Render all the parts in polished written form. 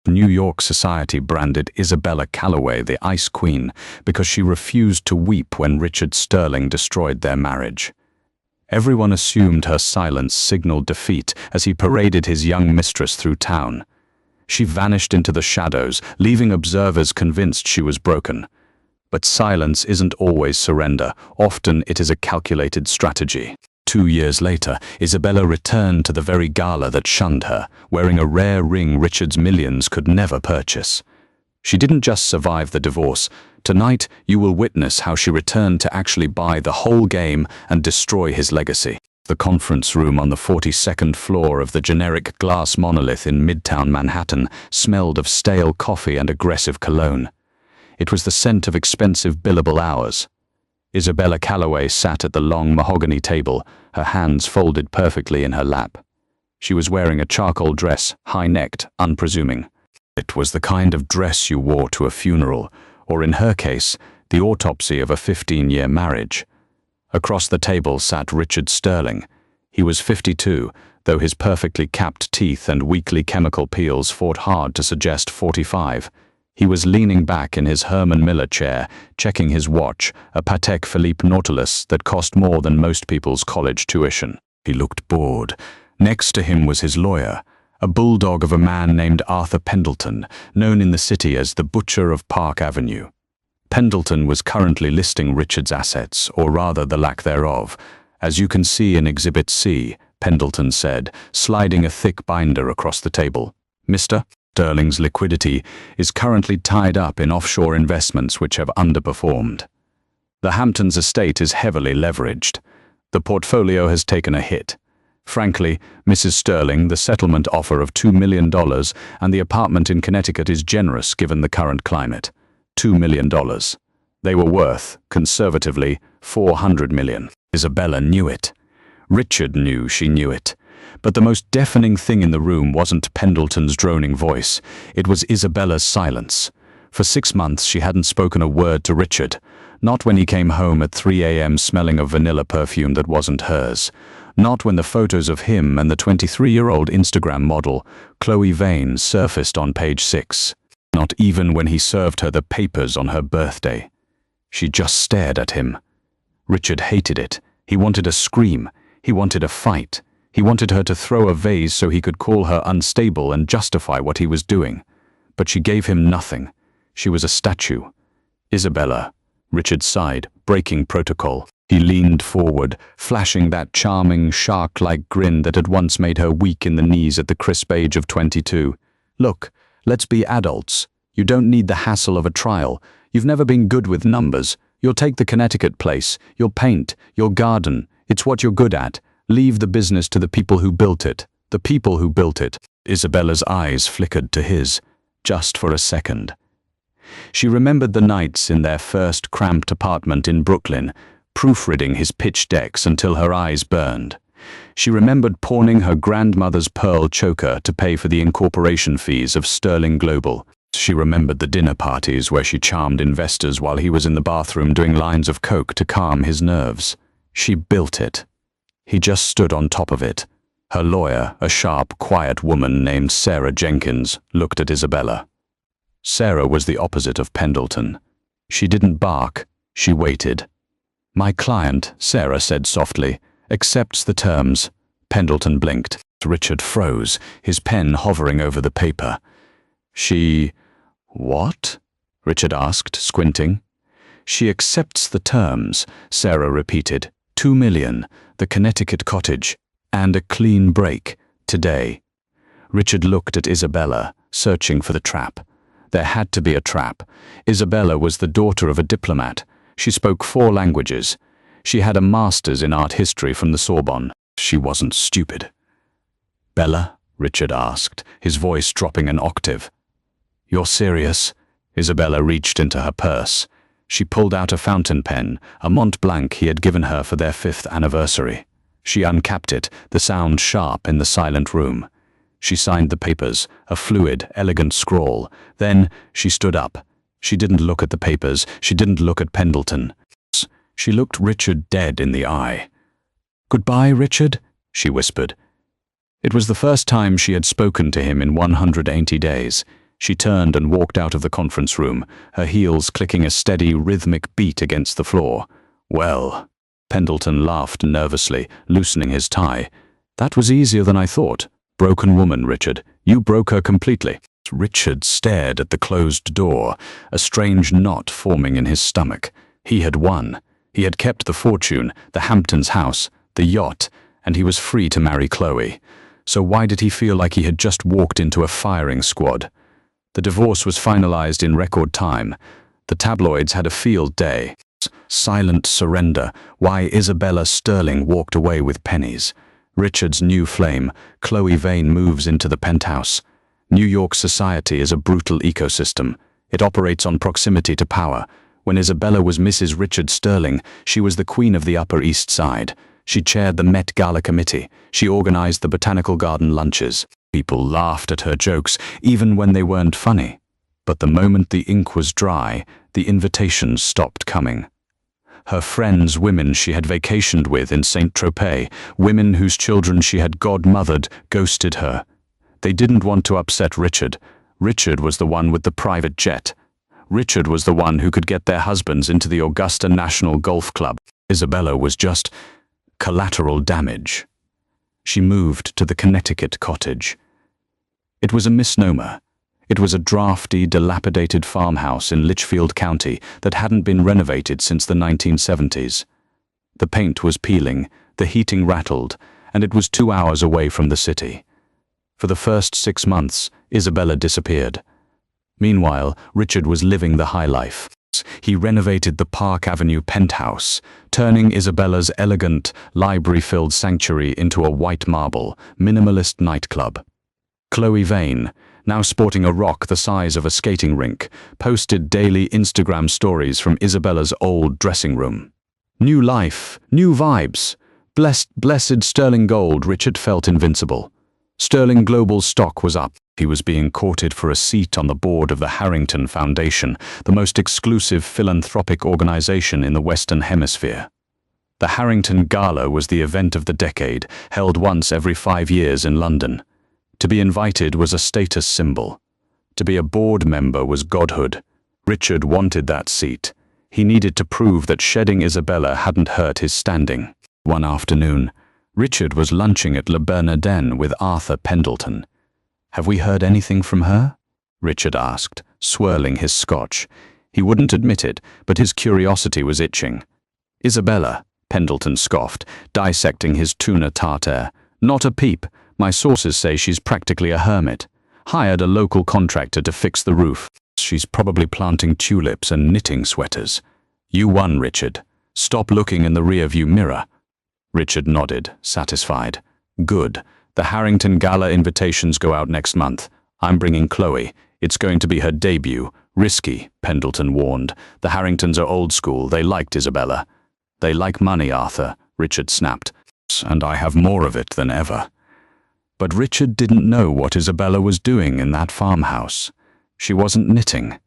New York society branded Isabella Calloway the Ice Queen because she refused to weep when Richard Sterling destroyed their marriage. Everyone assumed her silence signaled defeat as he paraded his young mistress through town. She vanished into the shadows, leaving observers convinced she was broken. But silence isn't always surrender. Often it is a calculated strategy. 2 years later, Isabella returned to the very gala that shunned her, wearing a rare ring Richard's millions could never purchase. She didn't just survive the divorce. Tonight, you will witness how she returned to actually buy the whole game and destroy his legacy. The conference room on the 42nd floor of the generic glass monolith in Midtown Manhattan smelled of stale coffee and aggressive cologne. It was the scent of expensive billable hours. Isabella Calloway sat at the long mahogany table, her hands folded perfectly in her lap. She was wearing a charcoal dress, high-necked, unpresuming. It was the kind of dress you wore to a funeral, or in her case, the autopsy of a 15-year marriage. Across the table sat Richard Sterling. He was 52, though his perfectly capped teeth and weekly chemical peels fought hard to suggest 45. He was leaning back in his Herman Miller chair, checking his watch, a Patek Philippe Nautilus that cost more than most people's college tuition. He looked bored. Next to him was his lawyer, a bulldog of a man named Arthur Pendleton, known in the city as the Butcher of Park Avenue. Pendleton was currently listing Richard's assets, or rather the lack thereof. As you can see in Exhibit C, Pendleton said, sliding a thick binder across the table. Mr. Sterling's liquidity is currently tied up in offshore investments which have underperformed. The Hamptons estate is heavily leveraged. The portfolio has taken a hit. Frankly, Mrs. Sterling, the settlement offer of $2 million and the apartment in Connecticut is generous given the current climate. $2 million. They were worth, conservatively, $400 million. Isabella knew it. Richard knew she knew it. But the most deafening thing in the room wasn't Pendleton's droning voice. It was Isabella's silence. For 6 months she hadn't spoken a word to Richard. Not when he came home at 3 a.m. smelling of vanilla perfume that wasn't hers. Not when the photos of him and the 23-year-old Instagram model, Chloe Vane, surfaced on page 6. Not even when he served her the papers on her birthday. She just stared at him. Richard hated it. He wanted a scream. He wanted a fight. He wanted her to throw a vase so he could call her unstable and justify what he was doing. But she gave him nothing. She was a statue. Isabella. Richard sighed, breaking protocol. He leaned forward, flashing that charming, shark-like grin that had once made her weak in the knees at the crisp age of 22. Look, let's be adults. You don't need the hassle of a trial. You've never been good with numbers. You'll take the Connecticut place. You'll paint. You'll garden. It's what you're good at. Leave the business to the people who built it. The people who built it. Isabella's eyes flickered to his, just for a second. She remembered the nights in their first cramped apartment in Brooklyn, proofreading his pitch decks until her eyes burned. She remembered pawning her grandmother's pearl choker to pay for the incorporation fees of Sterling Global. She remembered the dinner parties where she charmed investors while he was in the bathroom doing lines of coke to calm his nerves. She built it. He just stood on top of it. Her lawyer, a sharp, quiet woman named Sarah Jenkins, looked at Isabella. Sarah was the opposite of Pendleton. She didn't bark, she waited. "My client," Sarah said softly, "accepts the terms." Pendleton blinked. Richard froze, his pen hovering over the paper. "She... what?" Richard asked, squinting. "She accepts the terms," Sarah repeated. $2 million, the Connecticut cottage, and a clean break, today. Richard looked at Isabella, searching for the trap. There had to be a trap. Isabella was the daughter of a diplomat. She spoke 4 languages. She had a master's in art history from the Sorbonne. She wasn't stupid. "Bella?" Richard asked, his voice dropping an octave. "You're serious?" Isabella reached into her purse. She pulled out a fountain pen, a Mont Blanc he had given her for their 5th anniversary. She uncapped it, the sound sharp in the silent room. She signed the papers, a fluid, elegant scrawl. Then she stood up. She didn't look at the papers. She didn't look at Pendleton. She looked Richard dead in the eye. "Goodbye, Richard," she whispered. It was the first time she had spoken to him in 180 days. She turned and walked out of the conference room, her heels clicking a steady, rhythmic beat against the floor. "Well," Pendleton laughed nervously, loosening his tie. "That was easier than I thought. Broken woman, Richard. You broke her completely." Richard stared at the closed door, a strange knot forming in his stomach. He had won. He had kept the fortune, the Hamptons house, the yacht, and he was free to marry Chloe. So why did he feel like he had just walked into a firing squad? The divorce was finalized in record time. The tabloids had a field day. Silent surrender, why Isabella Sterling walked away with pennies. Richard's new flame, Chloe Vane moves into the penthouse. New York society is a brutal ecosystem. It operates on proximity to power. When Isabella was Mrs. Richard Sterling, she was the queen of the Upper East Side. She chaired the Met Gala committee. She organized the botanical garden lunches. People laughed at her jokes, even when they weren't funny. But the moment the ink was dry, the invitations stopped coming. Her friends, women she had vacationed with in Saint-Tropez, women whose children she had godmothered, ghosted her. They didn't want to upset Richard. Richard was the one with the private jet. Richard was the one who could get their husbands into the Augusta National Golf Club. Isabella was just collateral damage. She moved to the Connecticut cottage. It was a misnomer. It was a drafty, dilapidated farmhouse in Litchfield County that hadn't been renovated since the 1970s. The paint was peeling, the heating rattled, and it was 2 hours away from the city. For the first 6 months, Isabella disappeared. Meanwhile, Richard was living the high life. He renovated the Park Avenue penthouse, turning Isabella's elegant, library-filled sanctuary into a white marble, minimalist nightclub. Chloe Vane, now sporting a rock the size of a skating rink, posted daily Instagram stories from Isabella's old dressing room. New life, new vibes. Blessed sterling gold. Richard felt invincible. Sterling Global stock was up. He was being courted for a seat on the board of the Harrington Foundation, the most exclusive philanthropic organization in the Western Hemisphere. The Harrington Gala was the event of the decade, held once every 5 years in London. To be invited was a status symbol. To be a board member was godhood. Richard wanted that seat. He needed to prove that shedding Isabella hadn't hurt his standing. One afternoon, Richard was lunching at Le Bernardin with Arthur Pendleton. "Have we heard anything from her?" Richard asked, swirling his scotch. He wouldn't admit it, but his curiosity was itching. "Isabella," Pendleton scoffed, dissecting his tuna tartare. "Not a peep. My sources say she's practically a hermit. Hired a local contractor to fix the roof. She's probably planting tulips and knitting sweaters." "You won, Richard. Stop looking in the rearview mirror." Richard nodded, satisfied. "Good. The Harrington Gala invitations go out next month. I'm bringing Chloe. It's going to be her debut. Risky," Pendleton warned. "The Harringtons are old school. They liked Isabella." "They like money, Arthur," Richard snapped. "And I have more of it than ever." But Richard didn't know what Isabella was doing in that farmhouse. She wasn't knitting.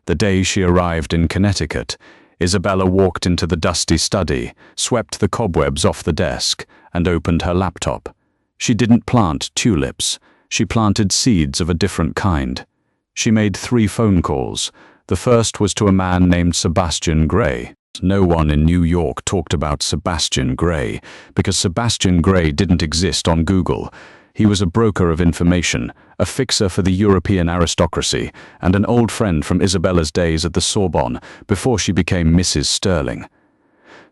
The day she arrived in Connecticut, Isabella walked into the dusty study, swept the cobwebs off the desk, and opened her laptop. She didn't plant tulips. She planted seeds of a different kind. She made 3 phone calls. The first was to a man named Sebastian Gray. No one in New York talked about Sebastian Gray, because Sebastian Gray didn't exist on Google. He was a broker of information, a fixer for the European aristocracy, and an old friend from Isabella's days at the Sorbonne before she became Mrs. Sterling.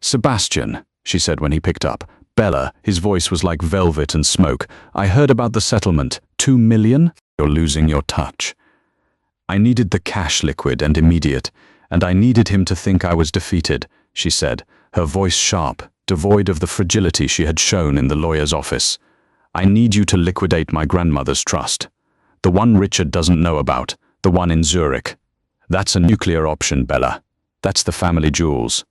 "Sebastian," she said when he picked up. "Bella," his voice was like velvet and smoke. "I heard about the settlement. 2 million? You're losing your touch." "I needed the cash liquid and immediate, and I needed him to think I was defeated," she said, her voice sharp, devoid of the fragility she had shown in the lawyer's office. "I need you to liquidate my grandmother's trust. The one Richard doesn't know about, the one in Zurich. That's a nuclear option, Bella. That's the family jewels.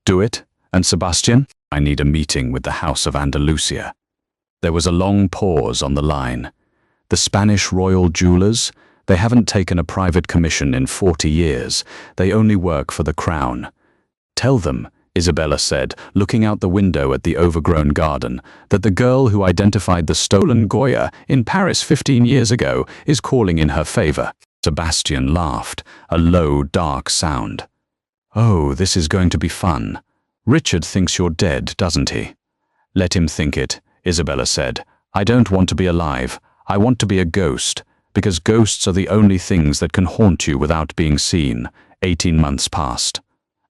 Do it, and Sebastian, I need a meeting with the House of Andalusia." There was a long pause on the line. The Spanish royal jewelers, they haven't taken a private commission in 40 years. They only work for the crown. "Tell them," Isabella said, looking out the window at the overgrown garden, "that the girl who identified the stolen Goya in Paris 15 years ago is calling in her favor." Sebastian laughed, a low, dark sound. "Oh, this is going to be fun. Richard thinks you're dead, doesn't he?" "Let him think it," Isabella said. "I don't want to be alive. I want to be a ghost, because ghosts are the only things that can haunt you without being seen." 18 months passed.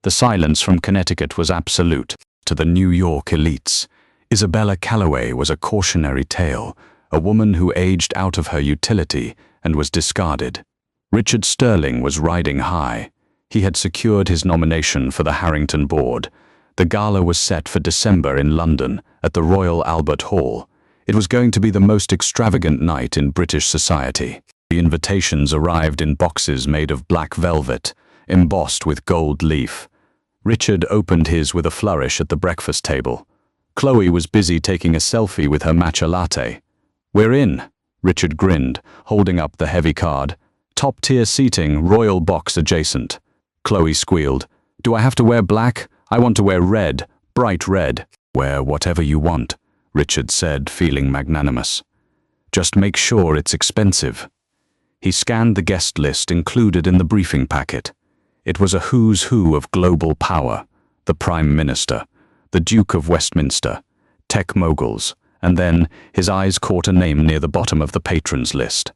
The silence from Connecticut was absolute. To the New York elites, Isabella Calloway was a cautionary tale, a woman who aged out of her utility and was discarded. Richard Sterling was riding high. He had secured his nomination for the Harrington Board. The gala was set for December in London, at the Royal Albert Hall. It was going to be the most extravagant night in British society. The invitations arrived in boxes made of black velvet, embossed with gold leaf. Richard opened his with a flourish at the breakfast table. Chloe was busy taking a selfie with her matcha latte. "We're in," Richard grinned, holding up the heavy card. "Top-tier seating, royal box adjacent." Chloe squealed. "Do I have to wear black? I want to wear red, bright red." "Wear whatever you want," Richard said, feeling magnanimous. "Just make sure it's expensive." He scanned the guest list included in the briefing packet. It was a who's who of global power: the Prime Minister, the Duke of Westminster, tech moguls, and then his eyes caught a name near the bottom of the patrons list.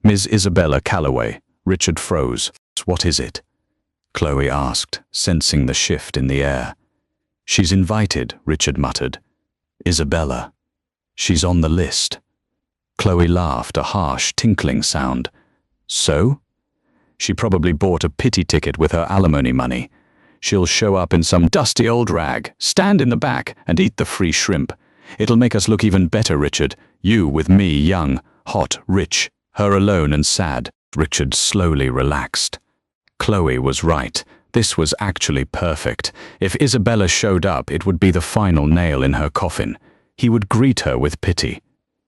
Ms. Isabella Calloway. Richard froze. "What is it?" Chloe asked, sensing the shift in the air. "She's invited," Richard muttered. "Isabella. She's on the list." Chloe laughed, a harsh, tinkling sound. "So?" "She probably bought a pity ticket with her alimony money. She'll show up in some dusty old rag, stand in the back, and eat the free shrimp. It'll make us look even better, Richard. You with me, young, hot, rich. Her alone and sad." Richard slowly relaxed. Chloe was right. This was actually perfect. If Isabella showed up, it would be the final nail in her coffin. He would greet her with pity.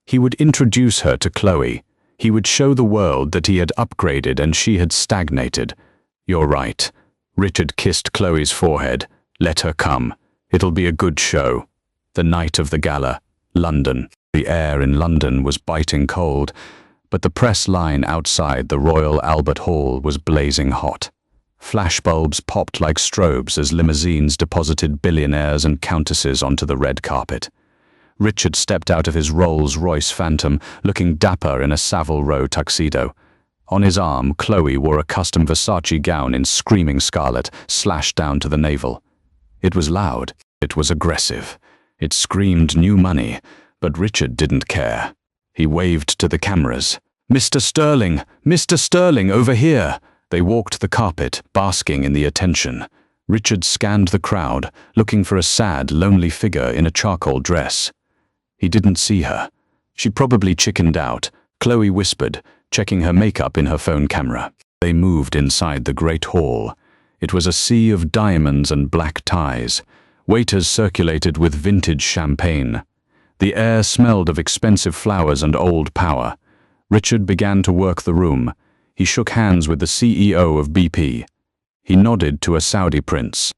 He would introduce her to Chloe. He would show the world that he had upgraded and she had stagnated. "You're right." Richard kissed Chloe's forehead. "Let her come. It'll be a good show." The night of the gala, London. The air in London was biting cold, but the press line outside the Royal Albert Hall was blazing hot. Flashbulbs popped like strobes as limousines deposited billionaires and countesses onto the red carpet. Richard stepped out of his Rolls-Royce Phantom, looking dapper in a Savile Row tuxedo. On his arm, Chloe wore a custom Versace gown in screaming scarlet, slashed down to the navel. It was loud. It was aggressive. It screamed new money, but Richard didn't care. He waved to the cameras. "Mr. Sterling! Mr. Sterling, over here!" They walked the carpet, basking in the attention. Richard scanned the crowd, looking for a sad, lonely figure in a charcoal dress. He didn't see her. She probably chickened out, Chloe whispered, checking her makeup in her phone camera. They moved inside the great hall. It was a sea of diamonds and black ties. Waiters circulated with vintage champagne. The air smelled of expensive flowers and old power. Richard began to work the room. He shook hands with the CEO of BP. He nodded to a Saudi prince.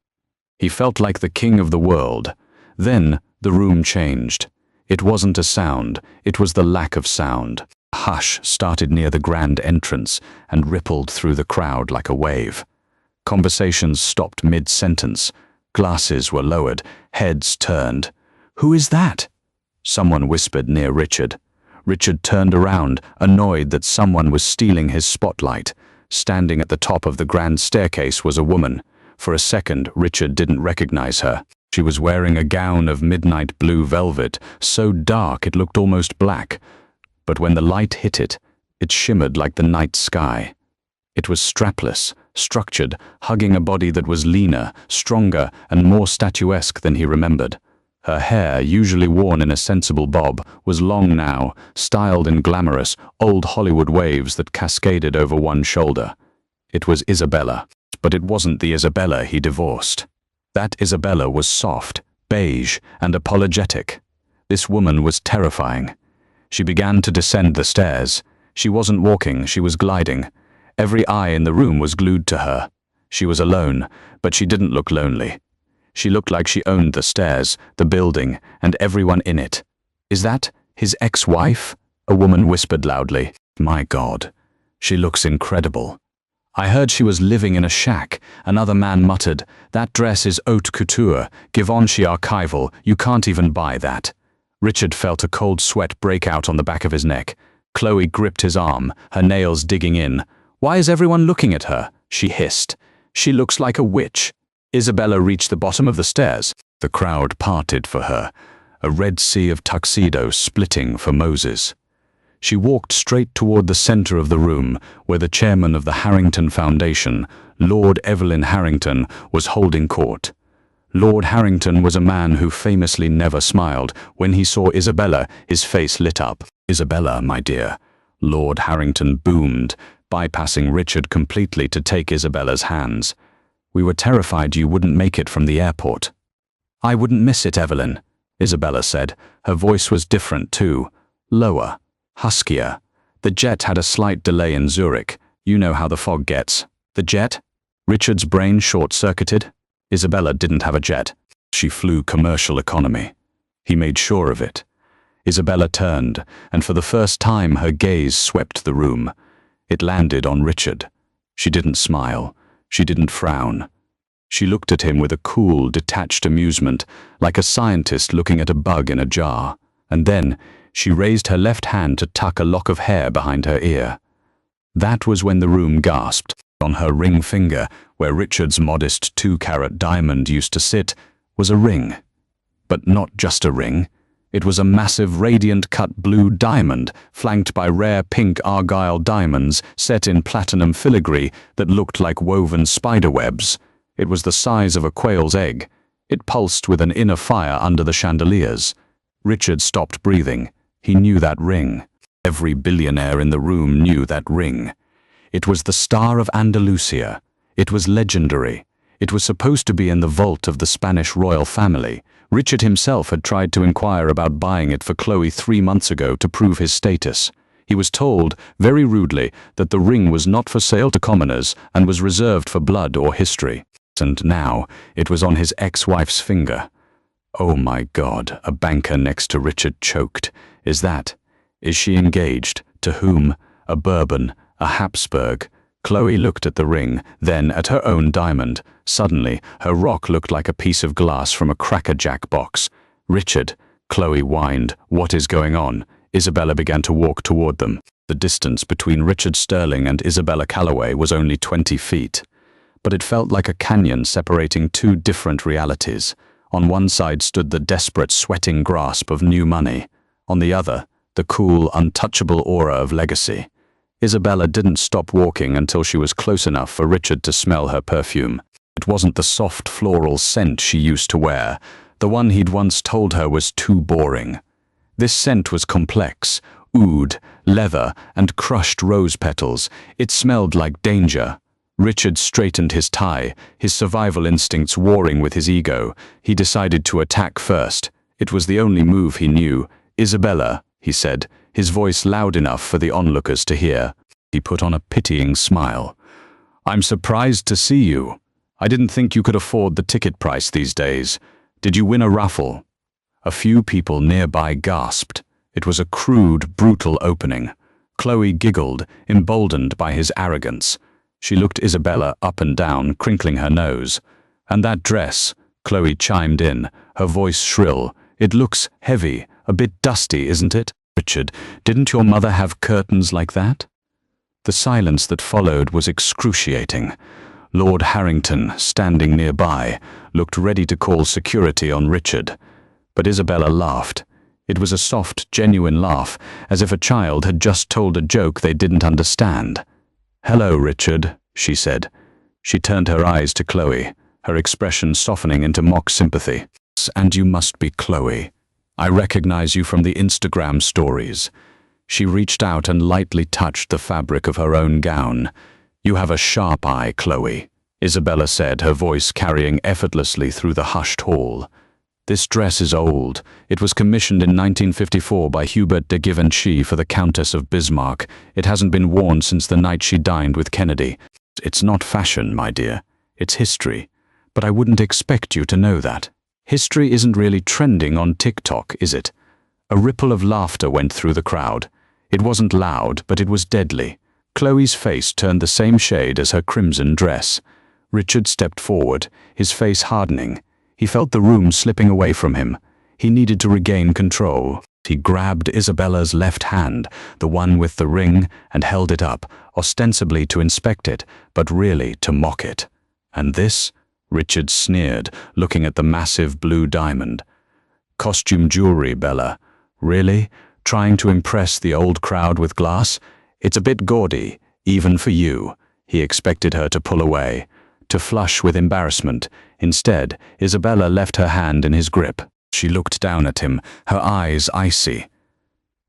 He felt like the king of the world. Then the room changed. It wasn't a sound, it was the lack of sound. A hush started near the grand entrance and rippled through the crowd like a wave. Conversations stopped mid-sentence. Glasses were lowered, heads turned. "Who is that?" Someone whispered near Richard. Richard turned around, annoyed that someone was stealing his spotlight. Standing at the top of the grand staircase was a woman. For a second, Richard didn't recognize her. She was wearing a gown of midnight blue velvet, so dark it looked almost black. But when the light hit it, it shimmered like the night sky. It was strapless, structured, hugging a body that was leaner, stronger, and more statuesque than he remembered. Her hair, usually worn in a sensible bob, was long now, styled in glamorous, old Hollywood waves that cascaded over one shoulder. It was Isabella, but it wasn't the Isabella he divorced. That Isabella was soft, beige, and apologetic. This woman was terrifying. She began to descend the stairs. She wasn't walking, she was gliding. Every eye in the room was glued to her. She was alone, but she didn't look lonely. She looked like she owned the stairs, the building, and everyone in it. "Is that his ex-wife?" a woman whispered loudly. "My God." She looks incredible. I heard she was living in a shack. Another man muttered, that dress is haute couture, Givenchy archival, you can't even buy that. Richard felt a cold sweat break out on the back of his neck. Chloe gripped his arm, her nails digging in. Why is everyone looking at her? She hissed. She looks like a witch. Isabella reached the bottom of the stairs. The crowd parted for her, a red sea of tuxedos splitting for Moses. She walked straight toward the center of the room, where the chairman of the Harrington Foundation, Lord Evelyn Harrington, was holding court. Lord Harrington was a man who famously never smiled. When he saw Isabella, his face lit up. Isabella, my dear, Lord Harrington boomed, bypassing Richard completely to take Isabella's hands. We were terrified you wouldn't make it from the airport. I wouldn't miss it, Evelyn, Isabella said. Her voice was different too, lower, huskier. The jet had a slight delay in Zurich. You know how the fog gets. The jet? Richard's brain short-circuited. Isabella didn't have a jet. She flew commercial economy. He made sure of it. Isabella turned, and for the first time her gaze swept the room. It landed on Richard. She didn't smile. She didn't frown. She looked at him with a cool, detached amusement, like a scientist looking at a bug in a jar. And then she raised her left hand to tuck a lock of hair behind her ear. That was when the room gasped. On her ring finger, where Richard's modest 2-carat diamond used to sit, was a ring. But not just a ring. It was a massive radiant cut blue diamond, flanked by rare pink argyle diamonds set in platinum filigree that looked like woven spiderwebs. It was the size of a quail's egg. It pulsed with an inner fire under the chandeliers. Richard stopped breathing. He knew that ring. Every billionaire in the room knew that ring. It was the Star of Andalusia. It was legendary. It was supposed to be in the vault of the Spanish royal family. Richard himself had tried to inquire about buying it for Chloe 3 months ago to prove his status. He was told, very rudely, that the ring was not for sale to commoners and was reserved for blood or history. And now it was on his ex-wife's finger. Oh my God, a banker next to Richard choked. Is she engaged? To whom? A Bourbon, a Habsburg. Chloe looked at the ring, then at her own diamond. Suddenly, her rock looked like a piece of glass from a Cracker Jack box. Richard, Chloe whined, what is going on? Isabella began to walk toward them. The distance between Richard Sterling and Isabella Calloway was only 20 feet. But it felt like a canyon separating two different realities. On one side stood the desperate, sweating grasp of new money. On the other, the cool, untouchable aura of legacy. Isabella didn't stop walking until she was close enough for Richard to smell her perfume. It wasn't the soft floral scent she used to wear, the one he'd once told her was too boring. This scent was complex, oud, leather, and crushed rose petals. It smelled like danger. Richard straightened his tie, his survival instincts warring with his ego. He decided to attack first. It was the only move he knew. Isabella, he said, his voice loud enough for the onlookers to hear. He put on a pitying smile. I'm surprised to see you. I didn't think you could afford the ticket price these days. Did you win a raffle? A few people nearby gasped. It was a crude, brutal opening. Chloe giggled, emboldened by his arrogance. She looked Isabella up and down, crinkling her nose. And that dress, Chloe chimed in, her voice shrill. It looks heavy, a bit dusty, isn't it? Richard, didn't your mother have curtains like that? The silence that followed was excruciating. Lord Harrington, standing nearby, looked ready to call security on Richard. But Isabella laughed. It was a soft, genuine laugh, as if a child had just told a joke they didn't understand. Hello, Richard, she said. She turned her eyes to Chloe, her expression softening into mock sympathy. And you must be Chloe. I recognize you from the Instagram stories. She reached out and lightly touched the fabric of her own gown. You have a sharp eye, Chloe, Isabella said, her voice carrying effortlessly through the hushed hall. This dress is old. It was commissioned in 1954 by Hubert de Givenchy for the Countess of Bismarck. It hasn't been worn since the night she dined with Kennedy. It's not fashion, my dear. It's history. But I wouldn't expect you to know that. History isn't really trending on TikTok, is it? A ripple of laughter went through the crowd. It wasn't loud, but it was deadly. Chloe's face turned the same shade as her crimson dress. Richard stepped forward, his face hardening. He felt the room slipping away from him. He needed to regain control. He grabbed Isabella's left hand, the one with the ring, and held it up, ostensibly to inspect it, but really to mock it. "And this?" Richard sneered, looking at the massive blue diamond. "Costume jewelry, Bella. Really? Trying to impress the old crowd with glass? It's a bit gaudy, even for you." He expected her to pull away, to flush with embarrassment. Instead, Isabella left her hand in his grip. She looked down at him, her eyes icy.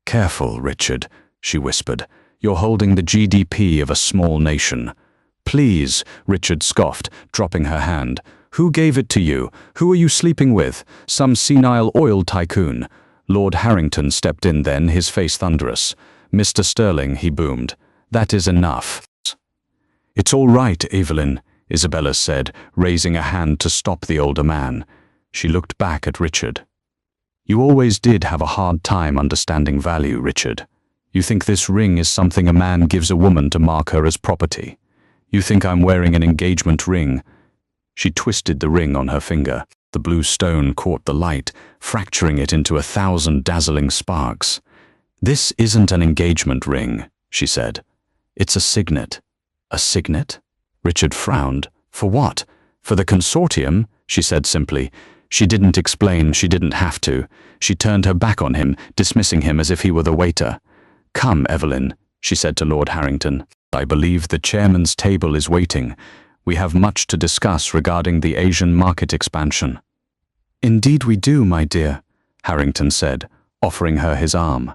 "Careful, Richard," she whispered. "You're holding the GDP of a small nation." "Please," Richard scoffed, dropping her hand. "Who gave it to you? Who are you sleeping with? Some senile oil tycoon?" Lord Harrington stepped in then, his face thunderous. "Mr. Sterling," he boomed, "that is enough." "It's all right, Evelyn," Isabella said, raising a hand to stop the older man. She looked back at Richard. "You always did have a hard time understanding value, Richard. You think this ring is something a man gives a woman to mark her as property. You think I'm wearing an engagement ring." She twisted the ring on her finger. The blue stone caught the light, fracturing it into 1,000 dazzling sparks. "This isn't an engagement ring," she said. "It's a signet." "A signet?" Richard frowned. "For what?" "For the consortium," she said simply. She didn't explain, she didn't have to. She turned her back on him, dismissing him as if he were the waiter. "Come, Evelyn," she said to Lord Harrington. "I believe the chairman's table is waiting. We have much to discuss regarding the Asian market expansion." "Indeed we do, my dear," Harrington said, offering her his arm.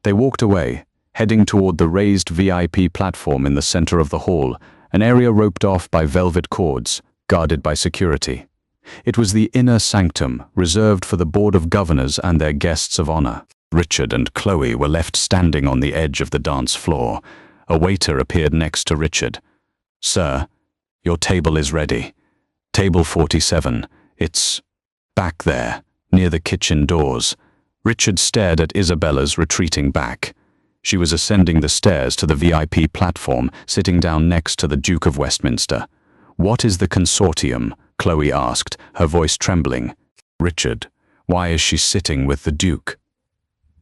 They walked away, heading toward the raised VIP platform in the center of the hall, an area roped off by velvet cords, guarded by security. It was the inner sanctum, reserved for the Board of Governors and their guests of honor. Richard and Chloe were left standing on the edge of the dance floor. A waiter appeared next to Richard. "Sir, your table is ready. Table 47. It's back there, near the kitchen doors." Richard stared at Isabella's retreating back. She was ascending the stairs to the VIP platform, sitting down next to the Duke of Westminster. "What is the consortium?" Chloe asked, her voice trembling. "Richard, why is she sitting with the Duke?"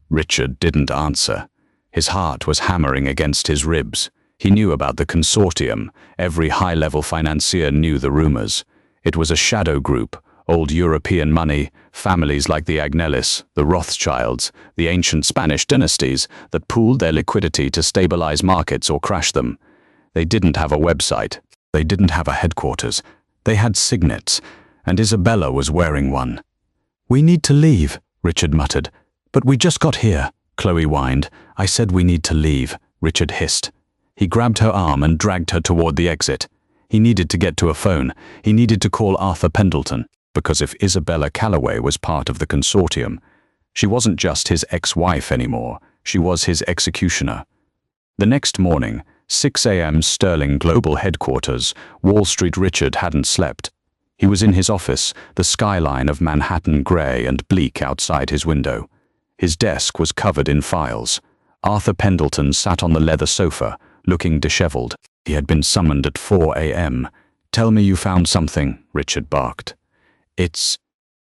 Richard didn't answer. His heart was hammering against his ribs. He knew about the consortium. Every high-level financier knew the rumors. It was a shadow group, old European money, families like the Agnelis, the Rothschilds, the ancient Spanish dynasties that pooled their liquidity to stabilize markets or crash them. They didn't have a website. They didn't have a headquarters. They had signets, and Isabella was wearing one. "We need to leave," Richard muttered. "But we just got here," Chloe whined. "I said we need to leave," Richard hissed. He grabbed her arm and dragged her toward the exit. He needed to get to a phone. He needed to call Arthur Pendleton, because if Isabella Calloway was part of the consortium, she wasn't just his ex-wife anymore. She was his executioner. The next morning, 6 a.m. Sterling Global Headquarters, Wall Street. Richard hadn't slept. He was in his office, the skyline of Manhattan gray and bleak outside his window. His desk was covered in files. Arthur Pendleton sat on the leather sofa, looking disheveled. He had been summoned at 4 a.m. "Tell me you found something," Richard barked. "It's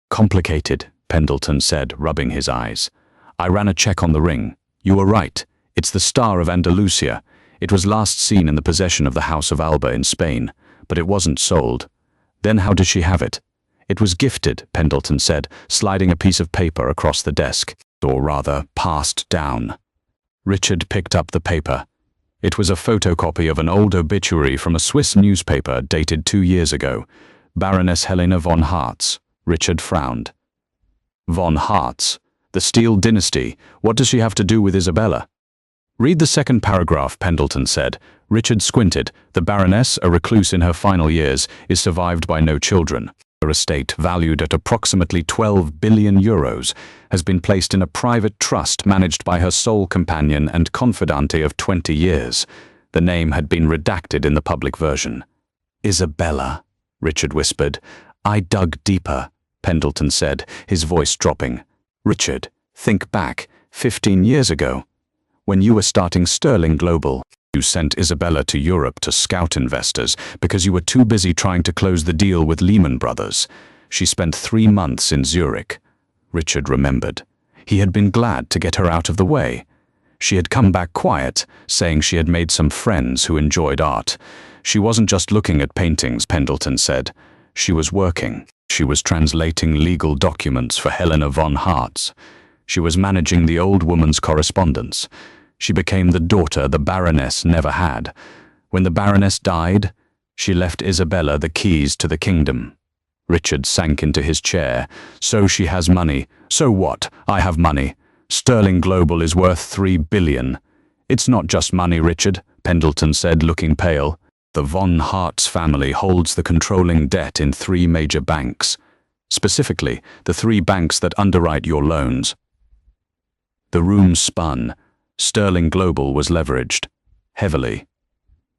complicated," Pendleton said, rubbing his eyes. "I ran a check on the ring. You were right. It's the Star of Andalusia. It was last seen in the possession of the House of Alba in Spain, but it wasn't sold. Then how did she have it?" "It was gifted," Pendleton said, sliding a piece of paper across the desk, or rather, passed down. Richard picked up the paper. It was a photocopy of an old obituary from a Swiss newspaper dated 2 years ago. Baroness Helena von Hartz. Richard frowned. "Von Hartz? The Steele dynasty? What does she have to do with Isabella?" "Read the second paragraph," Pendleton said. Richard squinted. "The Baroness, a recluse in her final years, is survived by no children. Her estate, valued at approximately 12 billion euros, has been placed in a private trust managed by her sole companion and confidante of 20 years. The name had been redacted in the public version." "Isabella," Richard whispered. "I dug deeper," Pendleton said, his voice dropping. "Richard, think back, 15 years ago, when you were starting Sterling Global. You sent Isabella to Europe to scout investors because you were too busy trying to close the deal with Lehman Brothers. She spent 3 months in Zurich. Richard remembered. He had been glad to get her out of the way. She had come back quiet, saying she had made some friends who enjoyed art. She wasn't just looking at paintings, Pendleton said. She was working. She was translating legal documents for Helena von Hartz. She was managing the old woman's correspondence. She became the daughter the Baroness never had. When the Baroness died, she left Isabella the keys to the kingdom. Richard sank into his chair. So she has money. So what? I have money. Sterling Global is worth $3 billion. It's not just money, Richard, Pendleton said, looking pale. The von Hartz family holds the controlling debt in 3 major banks. Specifically, the 3 banks that underwrite your loans. The room spun. Sterling Global was leveraged. Heavily.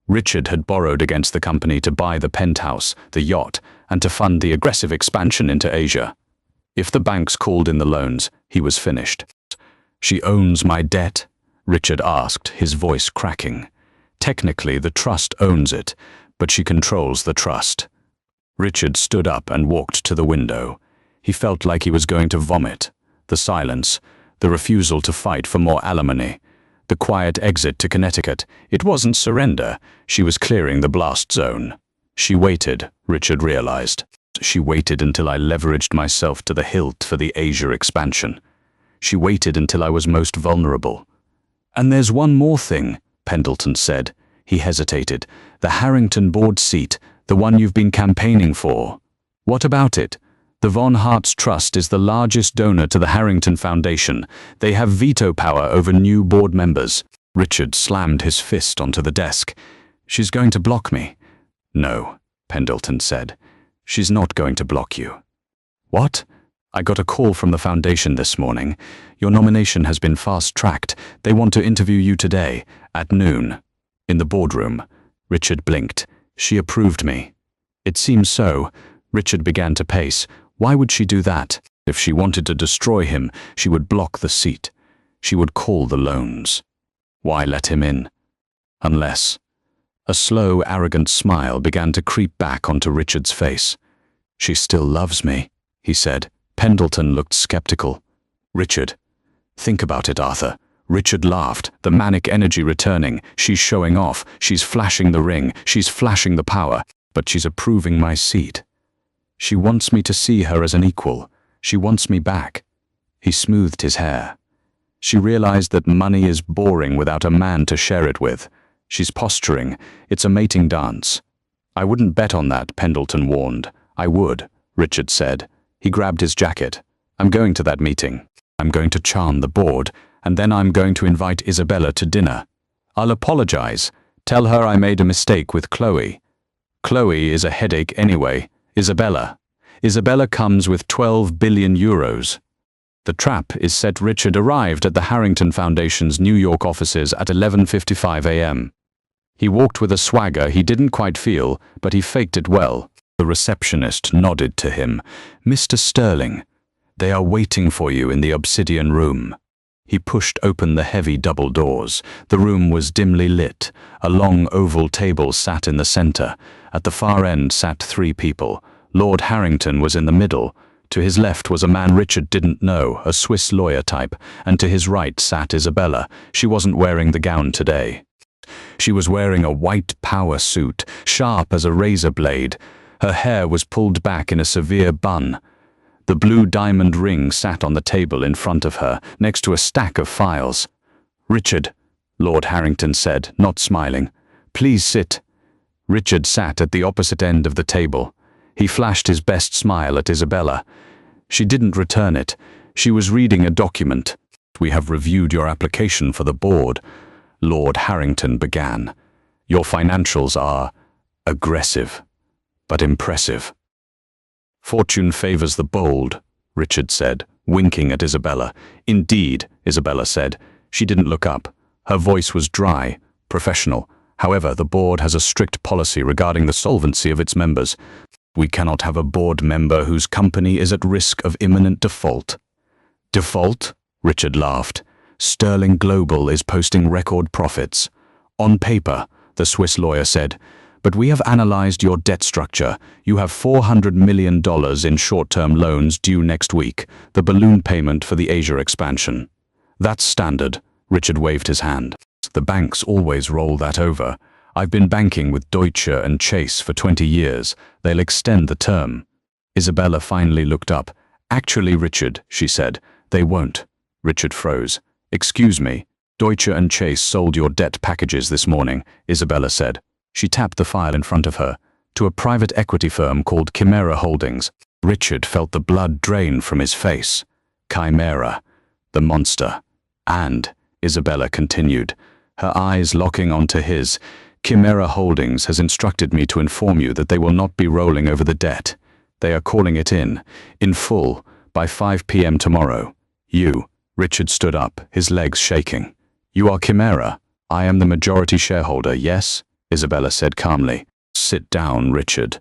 Richard had borrowed against the company to buy the penthouse, the yacht, and to fund the aggressive expansion into Asia. If the banks called in the loans, he was finished. She owns my debt? Richard asked, his voice cracking. Technically, the trust owns it, but she controls the trust. Richard stood up and walked to the window. He felt like he was going to vomit. The silence, the refusal to fight for more alimony, the quiet exit to Connecticut. It wasn't surrender. She was clearing the blast zone. She waited, Richard realized. She waited until I leveraged myself to the hilt for the Asia expansion. She waited until I was most vulnerable. And there's one more thing, Pendleton said. He hesitated. The Harrington board seat, the one you've been campaigning for. What about it? The Von Hartz Trust is the largest donor to the Harrington Foundation. They have veto power over new board members. Richard slammed his fist onto the desk. She's going to block me. No, Pendleton said. She's not going to block you. What? I got a call from the foundation this morning. Your nomination has been fast-tracked. They want to interview you today, at noon. In the boardroom. Richard blinked. She approved me. It seems so. Richard began to pace. Why would she do that? If she wanted to destroy him, she would block the seat. She would call the loans. Why let him in? Unless... A slow, arrogant smile began to creep back onto Richard's face. She still loves me, he said. Pendleton looked skeptical. Richard. Think about it, Arthur. Richard laughed, the manic energy returning. She's showing off. She's flashing the ring. She's flashing the power. But she's approving my seat. She wants me to see her as an equal. She wants me back. He smoothed his hair. She realized that money is boring without a man to share it with. She's posturing. It's a mating dance. I wouldn't bet on that, Pendleton warned. I would, Richard said. He grabbed his jacket. I'm going to that meeting. I'm going to charm the board, and then I'm going to invite Isabella to dinner. I'll apologize. Tell her I made a mistake with Chloe. Chloe is a headache anyway. Isabella comes with 12 billion euros. The trap is set. Richard arrived at the Harrington Foundation's New York offices at 11:55 a.m. He walked with a swagger he didn't quite feel, but he faked it well. The receptionist nodded to him. Mr. Sterling, they are waiting for you in the obsidian room. He pushed open the heavy double doors. The room was dimly lit. A long oval table sat in the center. At the far end sat 3 people. Lord Harrington was in the middle. To his left was a man Richard didn't know, a Swiss lawyer type, and to his right sat Isabella. She wasn't wearing the gown today. She was wearing a white power suit, sharp as a razor blade. Her hair was pulled back in a severe bun. The blue diamond ring sat on the table in front of her, next to a stack of files. Richard, Lord Harrington said, not smiling. Please sit. Richard sat at the opposite end of the table. He flashed his best smile at Isabella. She didn't return it. She was reading a document. We have reviewed your application for the board, Lord Harrington began. Your financials are aggressive, but impressive. Fortune favors the bold, Richard said, winking at Isabella. Indeed, Isabella said. She didn't look up. Her voice was dry, professional. However, the board has a strict policy regarding the solvency of its members. We cannot have a board member whose company is at risk of imminent default. Default? Richard laughed. Sterling Global is posting record profits. On paper, the Swiss lawyer said, but we have analyzed your debt structure. You have $400 million in short-term loans due next week, the balloon payment for the Asia expansion. That's standard. Richard waved his hand. The banks always roll that over. I've been banking with Deutsche and Chase for 20 years. They'll extend the term. Isabella finally looked up. Actually, Richard, she said, they won't. Richard froze. Excuse me. Deutsche and Chase sold your debt packages this morning, Isabella said. She tapped the file in front of her, to a private equity firm called Chimera Holdings. Richard felt the blood drain from his face. Chimera, the monster. And, Isabella continued, her eyes locking onto his, Chimera Holdings has instructed me to inform you that they will not be rolling over the debt. They are calling it in full, by 5 p.m. tomorrow. Richard stood up, his legs shaking. You are Chimera. I am the majority shareholder, yes? Isabella said calmly. Sit down, Richard.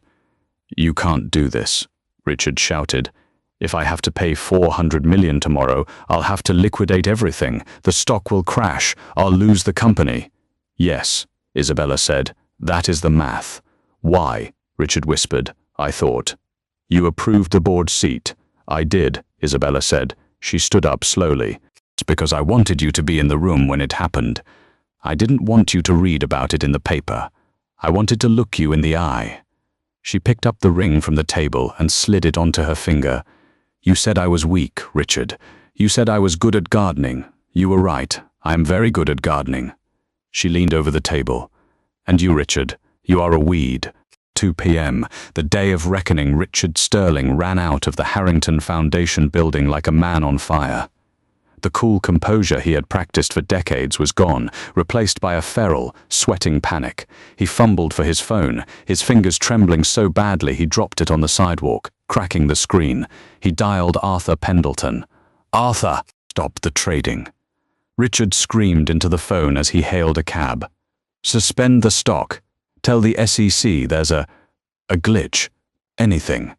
You can't do this, Richard shouted. If I have to pay $400 million tomorrow, I'll have to liquidate everything. The stock will crash. I'll lose the company. Yes, Isabella said. That is the math. Why? Richard whispered. I thought. You approved the board seat. I did, Isabella said. She stood up slowly. It's because I wanted you to be in the room when it happened. I didn't want you to read about it in the paper. I wanted to look you in the eye. She picked up the ring from the table and slid it onto her finger. You said I was weak, Richard. You said I was good at gardening. You were right. I am very good at gardening. She leaned over the table. And you, Richard, you are a weed. 2 p.m., the day of reckoning, Richard Sterling ran out of the Harrington Foundation building like a man on fire. The cool composure he had practiced for decades was gone, replaced by a feral, sweating panic. He fumbled for his phone, his fingers trembling so badly he dropped it on the sidewalk, cracking the screen. He dialed Arthur Pendleton. Arthur! Stop the trading. Richard screamed into the phone as he hailed a cab. Suspend the stock. Tell the SEC there's a glitch. Anything.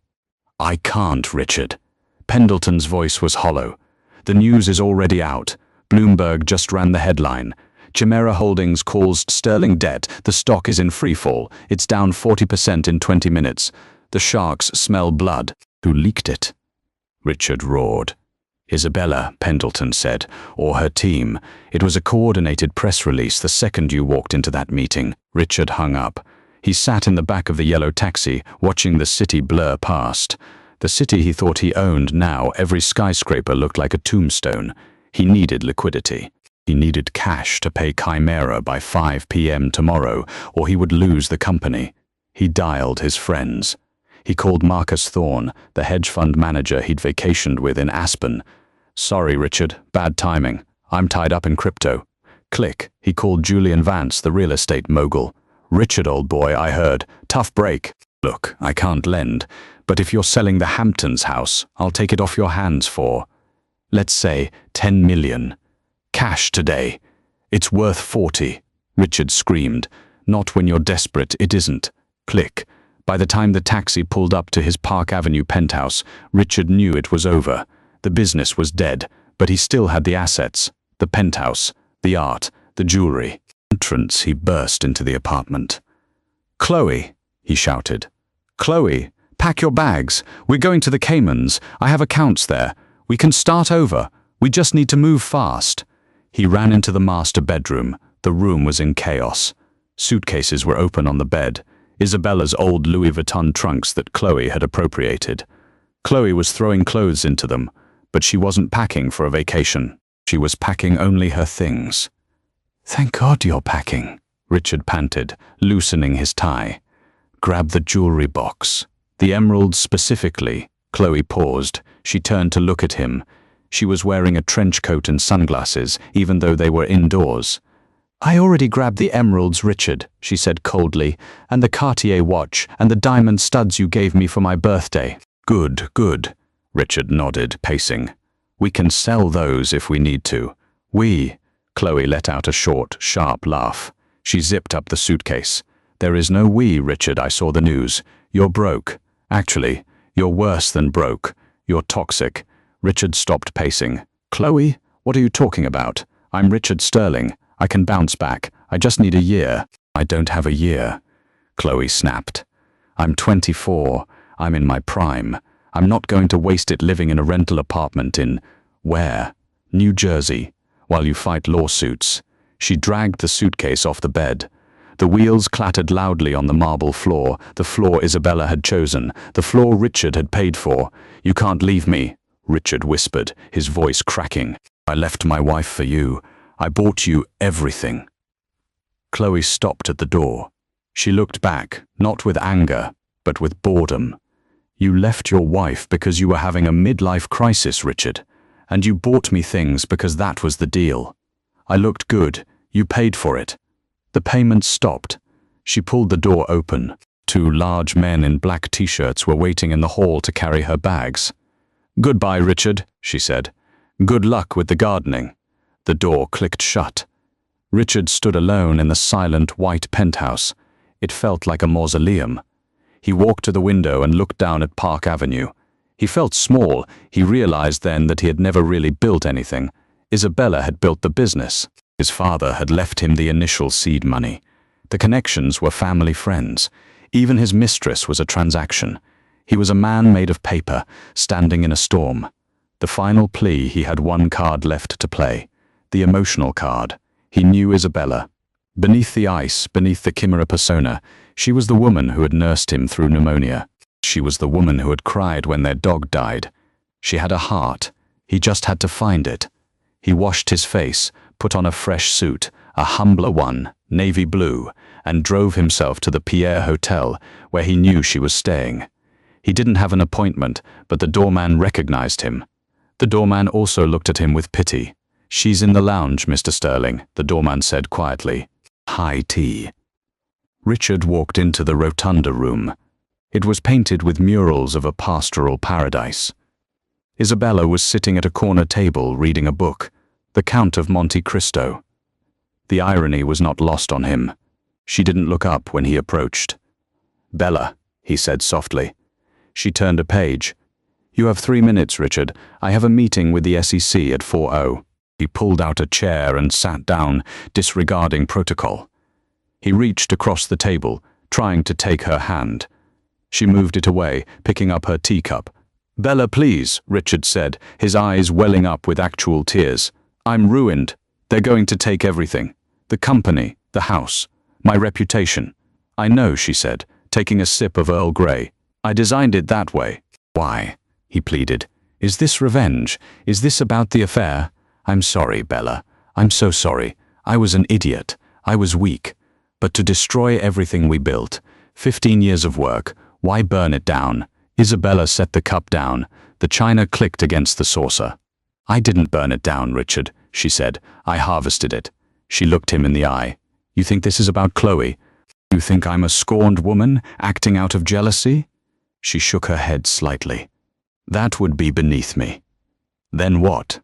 I can't, Richard. Pendleton's voice was hollow. The news is already out. Bloomberg just ran the headline. Chimera Holdings calls Sterling debt. The stock is in freefall. It's down 40% in 20 minutes. The sharks smell blood. Who leaked it? Richard roared. Isabella, Pendleton said, or her team. It was a coordinated press release the second you walked into that meeting. Richard hung up. He sat in the back of the yellow taxi, watching the city blur past. The city he thought he owned now, every skyscraper looked like a tombstone. He needed liquidity. He needed cash to pay Chimera by 5 p.m. tomorrow, or he would lose the company. He dialed his friends. He called Marcus Thorne, the hedge fund manager he'd vacationed with in Aspen. Sorry, Richard, bad timing. I'm tied up in crypto. Click. He called Julian Vance, the real estate mogul. Richard, old boy, I heard. Tough break. Look, I can't lend, but if you're selling the Hamptons house, I'll take it off your hands for, let's say, 10 million. Cash today. It's worth 40. Richard screamed. Not when you're desperate, it isn't. Click. By the time the taxi pulled up to his Park Avenue penthouse, Richard knew it was over. The business was dead, but he still had the assets, the penthouse, the art, the jewelry. Entrance, he burst into the apartment. Chloe, he shouted. Chloe, pack your bags. We're going to the Caymans. I have accounts there. We can start over. We just need to move fast. He ran into the master bedroom. The room was in chaos. Suitcases were open on the bed. Isabella's old Louis Vuitton trunks that Chloe had appropriated. Chloe was throwing clothes into them, but she wasn't packing for a vacation. She was packing only her things. Thank God you're packing, Richard panted, loosening his tie. Grab the jewelry box. The emeralds specifically. Chloe paused. She turned to look at him. She was wearing a trench coat and sunglasses, even though they were indoors. I already grabbed the emeralds, Richard, she said coldly, and the Cartier watch and the diamond studs you gave me for my birthday. Good, good, Richard nodded, pacing. We can sell those if we need to. Chloe let out a short, sharp laugh. She zipped up the suitcase. There is no we, Richard, I saw the news. You're broke. Actually, you're worse than broke. You're toxic. Richard stopped pacing. Chloe, what are you talking about? I'm Richard Sterling. I can bounce back. I just need a year. I don't have a year, Chloe snapped. I'm 24. I'm in my prime. I'm not going to waste it living in a rental apartment in, where? New Jersey, while you fight lawsuits. She dragged the suitcase off the bed. The wheels clattered loudly on the marble floor, the floor Isabella had chosen, the floor Richard had paid for. You can't leave me, Richard whispered, his voice cracking. I left my wife for you. I bought you everything. Chloe stopped at the door. She looked back, not with anger, but with boredom. You left your wife because you were having a midlife crisis, Richard, and you bought me things because that was the deal. I looked good. You paid for it. The payment stopped. She pulled the door open. Two large men in black t-shirts were waiting in the hall to carry her bags. Goodbye, Richard, she said. Good luck with the gardening. The door clicked shut. Richard stood alone in the silent white penthouse. It felt like a mausoleum. He walked to the window and looked down at Park Avenue. He felt small. He realized then that he had never really built anything. Isabella had built the business. His father had left him the initial seed money. The connections were family friends. Even his mistress was a transaction. He was a man made of paper, standing in a storm. The final plea, he had one card left to play. The emotional card. He knew Isabella. Beneath the ice, beneath the chimera persona, she was the woman who had nursed him through pneumonia. She was the woman who had cried when their dog died. She had a heart. He just had to find it. He washed his face, put on a fresh suit, a humbler one, navy blue, and drove himself to the Pierre Hotel, where he knew she was staying. He didn't have an appointment, but the doorman recognized him. The doorman also looked at him with pity. She's in the lounge, Mr. Sterling, the doorman said quietly. High tea. Richard walked into the rotunda room. It was painted with murals of a pastoral paradise. Isabella was sitting at a corner table reading a book, The Count of Monte Cristo. The irony was not lost on him. She didn't look up when he approached. Bella, he said softly. She turned a page. You have 3 minutes, Richard. I have a meeting with the SEC at 4:00. He pulled out a chair and sat down, disregarding protocol. He reached across the table, trying to take her hand. She moved it away, picking up her teacup. Bella, please, Richard said, his eyes welling up with actual tears. I'm ruined. They're going to take everything. The company, the house, my reputation. I know, she said, taking a sip of Earl Grey. I designed it that way. Why? He pleaded. Is this revenge? Is this about the affair? I'm sorry, Bella. I'm so sorry. I was an idiot. I was weak. But to destroy everything we built, 15 years of work, why burn it down? Isabella set the cup down. The china clicked against the saucer. I didn't burn it down, Richard, she said. I harvested it. She looked him in the eye. You think this is about Chloe? You think I'm a scorned woman, acting out of jealousy? She shook her head slightly. That would be beneath me. Then what?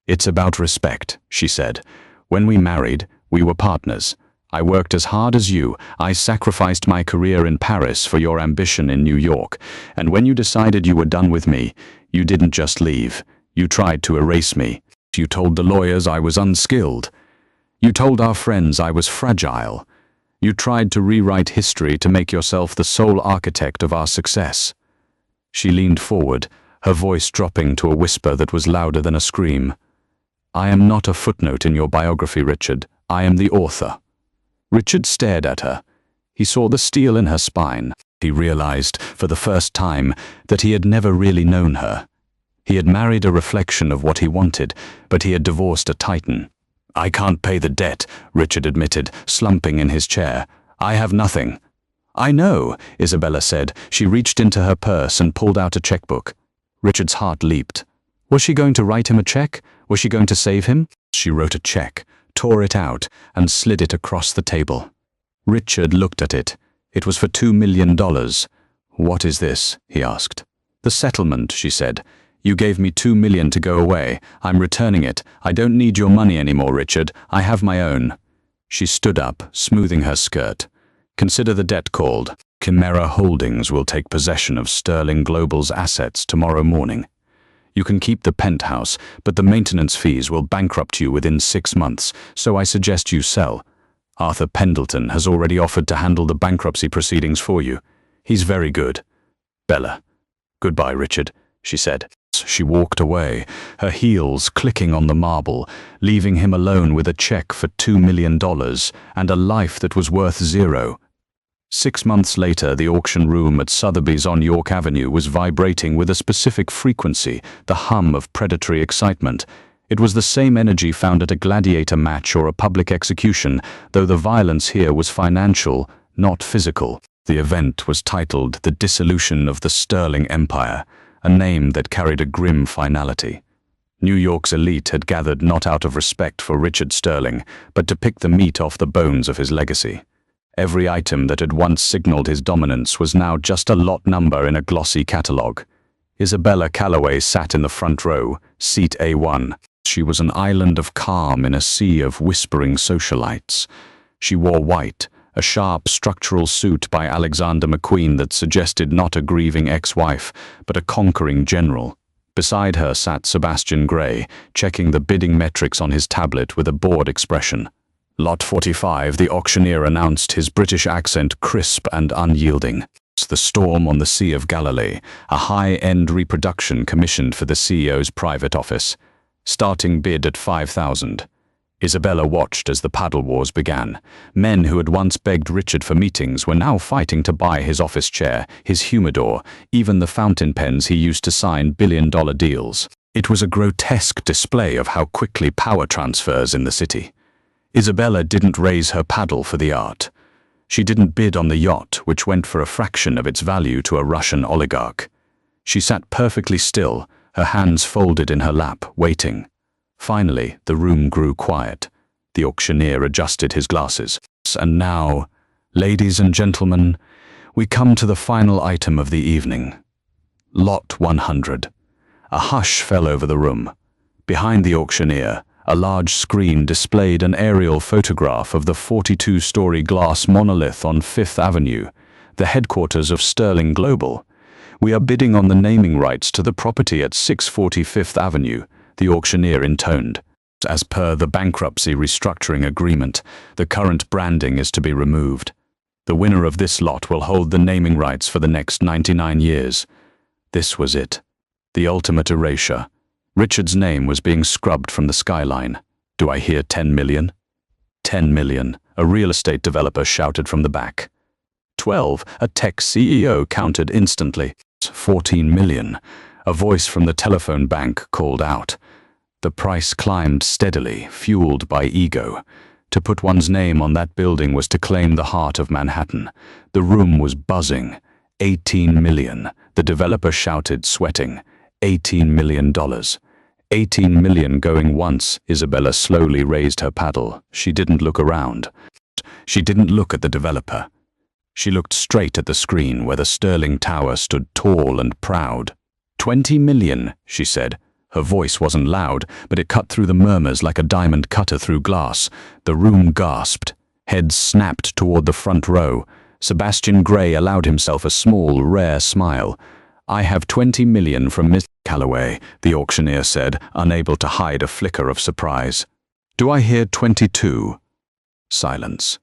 It's about respect, she said. When we married, we were partners. I worked as hard as you. I sacrificed my career in Paris for your ambition in New York. And when you decided you were done with me, you didn't just leave. You tried to erase me. You told the lawyers I was unskilled. You told our friends I was fragile. You tried to rewrite history to make yourself the sole architect of our success. She leaned forward, her voice dropping to a whisper that was louder than a scream. I am not a footnote in your biography, Richard. I am the author. Richard stared at her. He saw the steel in her spine. He realized, for the first time, that he had never really known her. He had married a reflection of what he wanted, but he had divorced a titan. I can't pay the debt, Richard admitted, slumping in his chair. I have nothing. I know, Isabella said. She reached into her purse and pulled out a checkbook. Richard's heart leaped. Was she going to write him a check? Was she going to save him? She wrote a check, tore it out, and slid it across the table. Richard looked at it. It was for $2 million. What is this? He asked. The settlement, she said. You gave me $2 million to go away. I'm returning it. I don't need your money anymore, Richard. I have my own. She stood up, smoothing her skirt. Consider the debt called. Chimera Holdings will take possession of Sterling Global's assets tomorrow morning. You can keep the penthouse, but the maintenance fees will bankrupt you within 6 months, so I suggest you sell. Arthur Pendleton has already offered to handle the bankruptcy proceedings for you. He's very good. Bella. Goodbye, Richard, she said. She walked away, her heels clicking on the marble, leaving him alone with a check for $2 million and a life that was worth zero. 6 months later, the auction room at Sotheby's on York Avenue was vibrating with a specific frequency, the hum of predatory excitement. It was the same energy found at a gladiator match or a public execution, though the violence here was financial, not physical. The event was titled The Dissolution of the Sterling Empire, a name that carried a grim finality. New York's elite had gathered not out of respect for Richard Sterling, but to pick the meat off the bones of his legacy. Every item that had once signaled his dominance was now just a lot number in a glossy catalogue. Isabella Calloway sat in the front row, seat A1. She was an island of calm in a sea of whispering socialites. She wore white, a sharp structural suit by Alexander McQueen that suggested not a grieving ex-wife, but a conquering general. Beside her sat Sebastian Gray, checking the bidding metrics on his tablet with a bored expression. Lot 45, the auctioneer announced, his British accent crisp and unyielding. The Storm on the Sea of Galilee, a high-end reproduction commissioned for the CEO's private office. Starting bid at $5,000. Isabella watched as the paddle wars began. Men who had once begged Richard for meetings were now fighting to buy his office chair, his humidor, even the fountain pens he used to sign billion-dollar deals. It was a grotesque display of how quickly power transfers in the city. Isabella didn't raise her paddle for the art. She didn't bid on the yacht, which went for a fraction of its value to a Russian oligarch. She sat perfectly still, her hands folded in her lap, waiting. Finally, the room grew quiet. The auctioneer adjusted his glasses. And now, ladies and gentlemen, we come to the final item of the evening. Lot 100. A hush fell over the room. Behind the auctioneer, a large screen displayed an aerial photograph of the 42-story glass monolith on Fifth Avenue, the headquarters of Sterling Global. We are bidding on the naming rights to the property at 640 Fifth Avenue, the auctioneer intoned. As per the bankruptcy restructuring agreement, the current branding is to be removed. The winner of this lot will hold the naming rights for the next 99 years. This was it. The ultimate erasure. Richard's name was being scrubbed from the skyline. Do I hear 10 million? 10 million, a real estate developer shouted from the back. 12, a tech CEO countered instantly. 14 million, a voice from the telephone bank called out. The price climbed steadily, fueled by ego. To put one's name on that building was to claim the heart of Manhattan. The room was buzzing. 18 million, the developer shouted, sweating. $18 million. 18 million going once. Isabella slowly raised her paddle. She didn't look around. She didn't look at the developer. She looked straight at the screen where the Sterling Tower stood tall and proud. 20 million, she said. Her voice wasn't loud, but it cut through the murmurs like a diamond cutter through glass. The room gasped. Heads snapped toward the front row. Sebastian Gray allowed himself a small, rare smile. I have 20 million from Miss Calloway, the auctioneer said, unable to hide a flicker of surprise. Do I hear 22? Silence.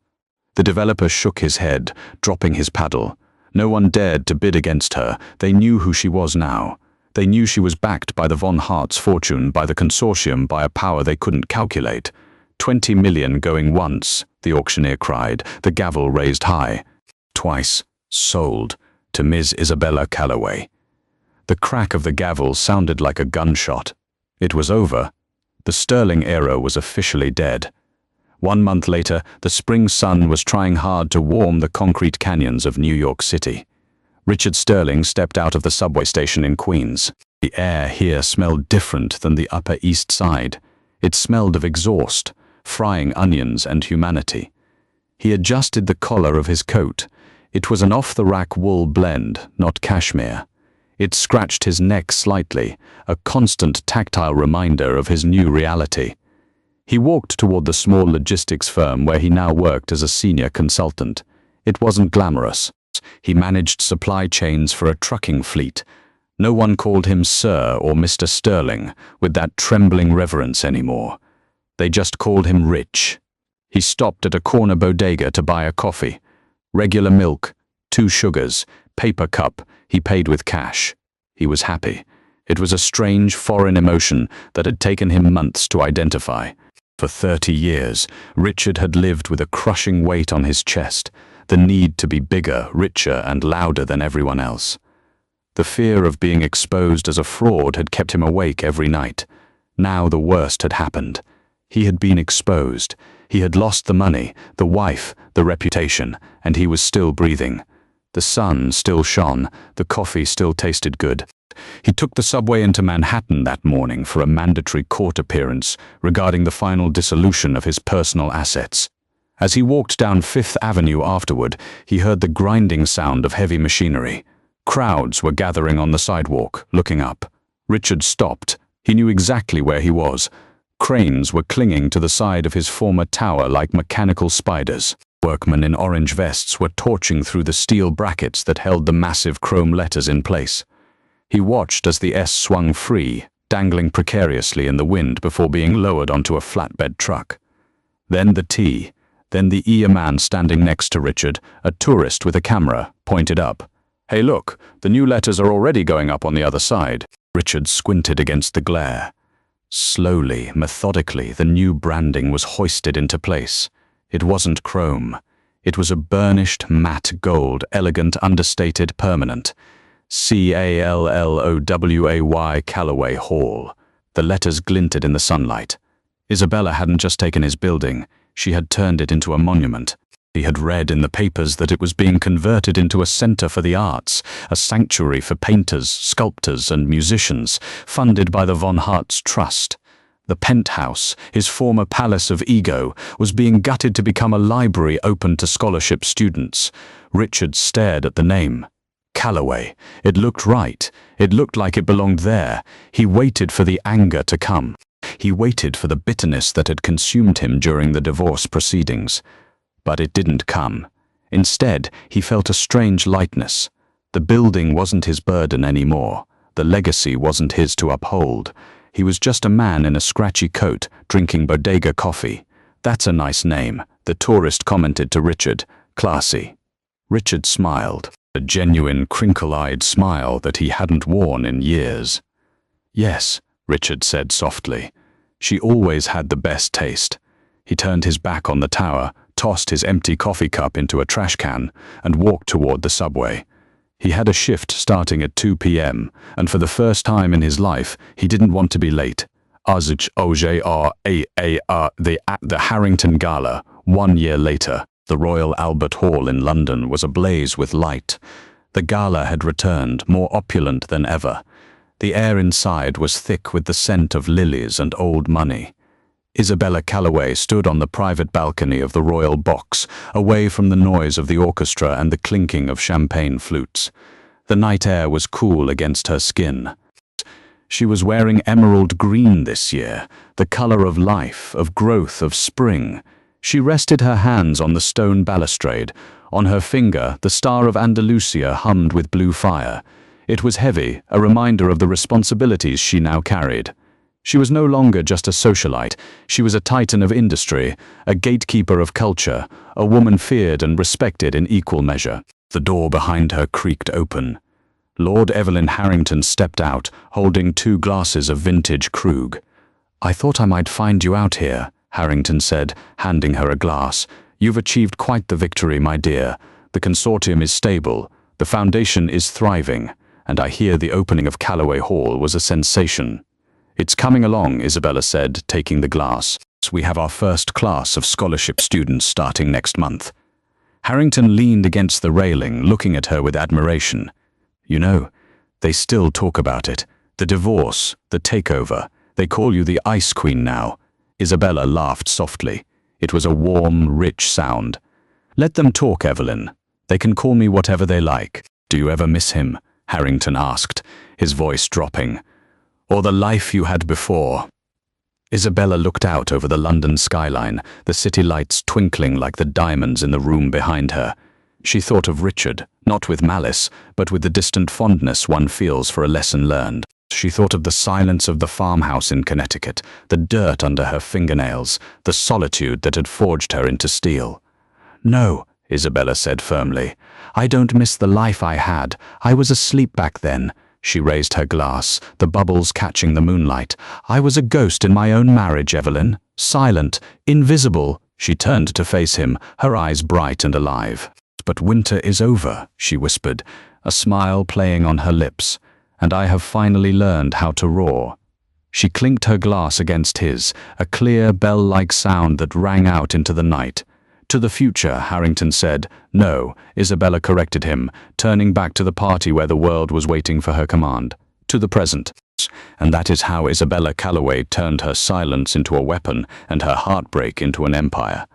The developer shook his head, dropping his paddle. No one dared to bid against her. They knew who she was now. They knew she was backed by the Von Hart's fortune, by the consortium, by a power they couldn't calculate. 20 million going once, the auctioneer cried, the gavel raised high. Twice. Sold. To Ms. Isabella Calloway. The crack of the gavel sounded like a gunshot. It was over. The Sterling era was officially dead. 1 month later, the spring sun was trying hard to warm the concrete canyons of New York City. Richard Sterling stepped out of the subway station in Queens. The air here smelled different than the Upper East Side. It smelled of exhaust, frying onions, and humanity. He adjusted the collar of his coat. It was an off-the-rack wool blend, not cashmere. It scratched his neck slightly, a constant tactile reminder of his new reality. He walked toward the small logistics firm where he now worked as a senior consultant. It wasn't glamorous. He managed supply chains for a trucking fleet. No one called him Sir or Mr. Sterling with that trembling reverence anymore. They just called him Rich. He stopped at a corner bodega to buy a coffee. Regular milk, 2 sugars, paper cup. He paid with cash. He was happy. It was a strange foreign emotion that had taken him months to identify. For 30 years, Richard had lived with a crushing weight on his chest, the need to be bigger, richer, and louder than everyone else. The fear of being exposed as a fraud had kept him awake every night. Now the worst had happened. He had been exposed. He had lost the money, the wife, the reputation, and he was still breathing. The sun still shone, the coffee still tasted good. He took the subway into Manhattan that morning for a mandatory court appearance regarding the final dissolution of his personal assets. As he walked down Fifth Avenue afterward, he heard the grinding sound of heavy machinery. Crowds were gathering on the sidewalk, looking up. Richard stopped. He knew exactly where he was. Cranes were clinging to the side of his former tower like mechanical spiders. Workmen in orange vests were torching through the steel brackets that held the massive chrome letters in place. He watched as the S swung free, dangling precariously in the wind before being lowered onto a flatbed truck. Then the T, then the E. A man standing next to Richard, a tourist with a camera, pointed up. "Hey look, the new letters are already going up on the other side." Richard squinted against the glare. Slowly, methodically, the new branding was hoisted into place. It wasn't chrome. It was a burnished, matte gold, elegant, understated, permanent. Calloway Callaway Hall. The letters glinted in the sunlight. Isabella hadn't just taken his building, she had turned it into a monument. He had read in the papers that it was being converted into a center for the arts, a sanctuary for painters, sculptors, and musicians, funded by the Von Hartz Trust. The penthouse, his former palace of ego, was being gutted to become a library open to scholarship students. Richard stared at the name. Callaway. It looked right. It looked like it belonged there. He waited for the anger to come. He waited for the bitterness that had consumed him during the divorce proceedings. But it didn't come. Instead, he felt a strange lightness. The building wasn't his burden anymore. The legacy wasn't his to uphold. He was just a man in a scratchy coat, drinking bodega coffee. "That's a nice name," the tourist commented to Richard. "Classy." Richard smiled. A genuine, crinkle-eyed smile that he hadn't worn in years. "Yes," Richard said softly. "She always had the best taste." He turned his back on the tower, tossed his empty coffee cup into a trash can, and walked toward the subway. He had a shift starting at 2 p.m., and for the first time in his life, he didn't want to be late. The Harrington Gala, 1 year later. The Royal Albert Hall in London was ablaze with light. The gala had returned, more opulent than ever. The air inside was thick with the scent of lilies and old money. Isabella Callaway stood on the private balcony of the royal box, away from the noise of the orchestra and the clinking of champagne flutes. The night air was cool against her skin. She was wearing emerald green this year, the color of life, of growth, of spring. She rested her hands on the stone balustrade. On her finger, the Star of Andalusia hummed with blue fire. It was heavy, a reminder of the responsibilities she now carried. She was no longer just a socialite. She was a titan of industry, a gatekeeper of culture, a woman feared and respected in equal measure. The door behind her creaked open. Lord Evelyn Harrington stepped out, holding 2 glasses of vintage Krug. "I thought I might find you out here," Harrington said, handing her a glass. "You've achieved quite the victory, my dear. The consortium is stable, the foundation is thriving, and I hear the opening of Callaway Hall was a sensation." "It's coming along," Isabella said, taking the glass. "We have our first class of scholarship students starting next month." Harrington leaned against the railing, looking at her with admiration. "You know, they still talk about it. The divorce, the takeover. They call you the Ice Queen now." Isabella laughed softly. It was a warm, rich sound. "Let them talk, Evelyn. They can call me whatever they like." "Do you ever miss him?" Harrington asked, his voice dropping. "Or the life you had before?" Isabella looked out over the London skyline, the city lights twinkling like the diamonds in the room behind her. She thought of Richard, not with malice, but with the distant fondness one feels for a lesson learned. She thought of the silence of the farmhouse in Connecticut, the dirt under her fingernails, the solitude that had forged her into steel. "No," Isabella said firmly. "I don't miss the life I had. I was asleep back then." She raised her glass, the bubbles catching the moonlight. "I was a ghost in my own marriage, Evelyn. Silent, invisible." She turned to face him, her eyes bright and alive. "But winter is over," she whispered, a smile playing on her lips. "And I have finally learned how to roar." She clinked her glass against his, a clear bell-like sound that rang out into the night. "To the future," Harrington said. "No," Isabella corrected him, turning back to the party where the world was waiting for her command. "To the present." And that is how Isabella Calloway turned her silence into a weapon and her heartbreak into an empire.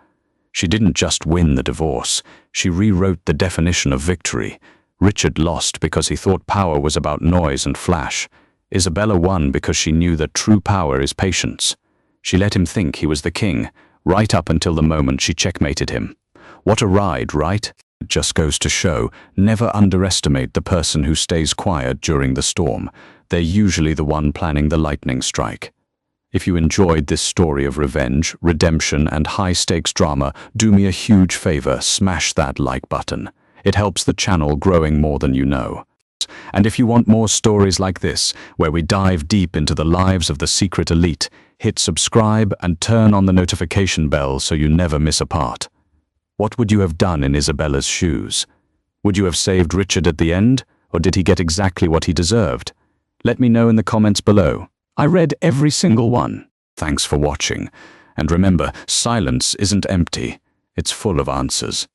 She didn't just win the divorce, she rewrote the definition of victory. Richard lost because he thought power was about noise and flash. Isabella won because she knew that true power is patience. She let him think he was the king, right up until the moment she checkmated him. What a ride, right? It just goes to show, never underestimate the person who stays quiet during the storm. They're usually the one planning the lightning strike. If you enjoyed this story of revenge, redemption, and high-stakes drama, do me a huge favor, smash that like button. It helps the channel growing more than you know. And if you want more stories like this, where we dive deep into the lives of the secret elite, hit subscribe and turn on the notification bell so you never miss a part. What would you have done in Isabella's shoes? Would you have saved Richard at the end, or did he get exactly what he deserved? Let me know in the comments below. I read every single one. Thanks for watching. And remember, silence isn't empty. It's full of answers.